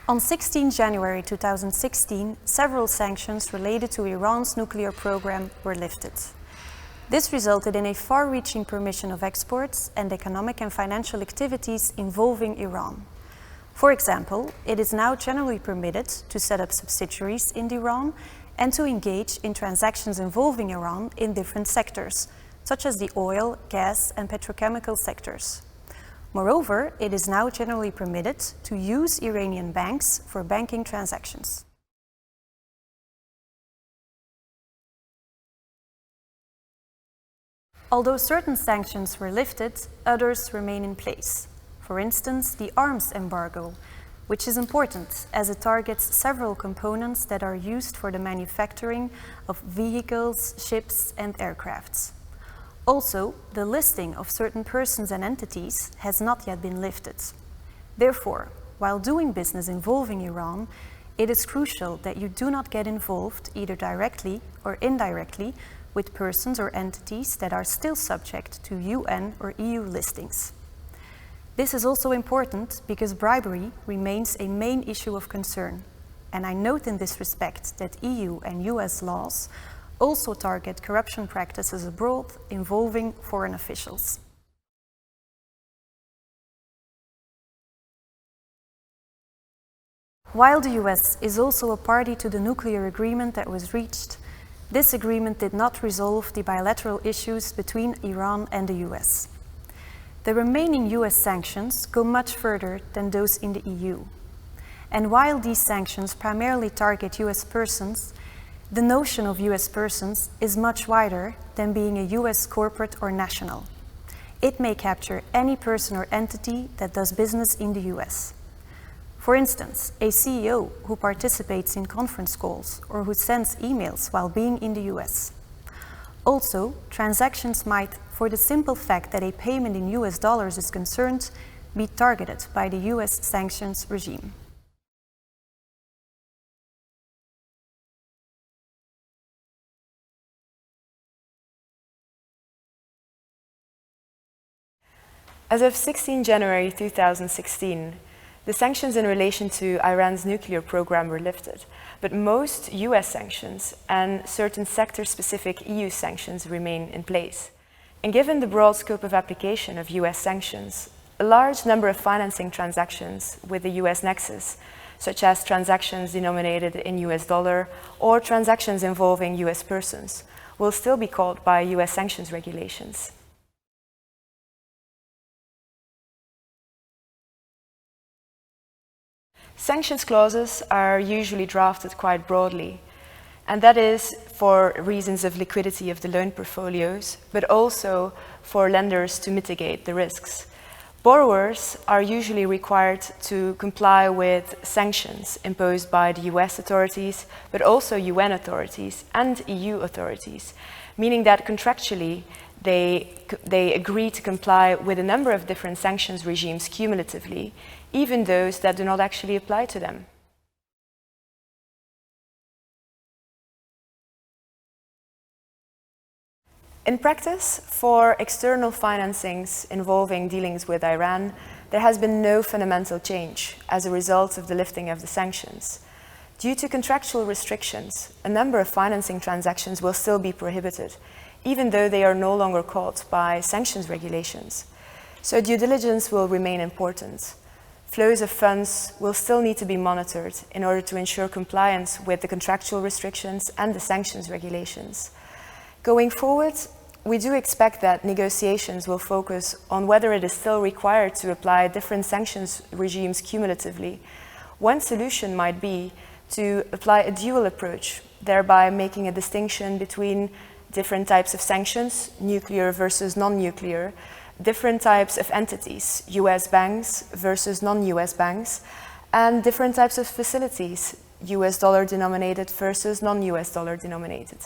On 16 January 2016, several sanctions related to Iran's nuclear program were lifted. This resulted in a far-reaching permission of exports and economic and financial activities involving Iran. For example, it is now generally permitted to set up subsidiaries in Iran and to engage in transactions involving Iran in different sectors, such as the oil, gas, and petrochemical sectors. Moreover, it is now generally permitted to use Iranian banks for banking transactions. Although certain sanctions were lifted, others remain in place. For instance, the arms embargo, which is important as it targets several components that are used for the manufacturing of vehicles, ships, and aircrafts. Also, the listing of certain persons and entities has not yet been lifted. Therefore, while doing business involving Iran, it is crucial that you do not get involved either directly or indirectly with persons or entities that are still subject to UN or EU listings. This is also important because bribery remains a main issue of concern, and I note in this respect that EU and US laws also target corruption practices abroad involving foreign officials. While the US is also a party to the nuclear agreement that was reached, this agreement did not resolve the bilateral issues between Iran and the US. The remaining US sanctions go much further than those in the EU. And while these sanctions primarily target US persons, the notion of US persons is much wider than being a US corporate or national. It may capture any person or entity that does business in the US. For instance, a CEO who participates in conference calls or who sends emails while being in the US. Also, transactions might, for the simple fact that a payment in US dollars is concerned, be targeted by the US sanctions regime. As of 16 January 2016, the sanctions in relation to Iran's nuclear program were lifted, but most US sanctions and certain sector-specific EU sanctions remain in place. And given the broad scope of application of US sanctions, a large number of financing transactions with the US nexus, such as transactions denominated in US dollar or transactions involving US persons, will still be caught by US sanctions regulations. Sanctions clauses are usually drafted quite broadly, and that is for reasons of liquidity of the loan portfolios, but also for lenders to mitigate the risks. Borrowers are usually required to comply with sanctions imposed by the US authorities, but also UN authorities and EU authorities, meaning that contractually they agree to comply with a number of different sanctions regimes cumulatively, even those that do not actually apply to them. In practice, for external financings involving dealings with Iran, there has been no fundamental change as a result of the lifting of the sanctions. Due to contractual restrictions, a number of financing transactions will still be prohibited, even though they are no longer caught by sanctions regulations. So due diligence will remain important. Flows of funds will still need to be monitored in order to ensure compliance with the contractual restrictions and the sanctions regulations. Going forward, we do expect that negotiations will focus on whether it is still required to apply different sanctions regimes cumulatively. One solution might be to apply a dual approach, thereby making a distinction between different types of sanctions, nuclear versus non-nuclear, different types of entities, US banks versus non-US banks, and different types of facilities, US dollar denominated versus non-US dollar denominated.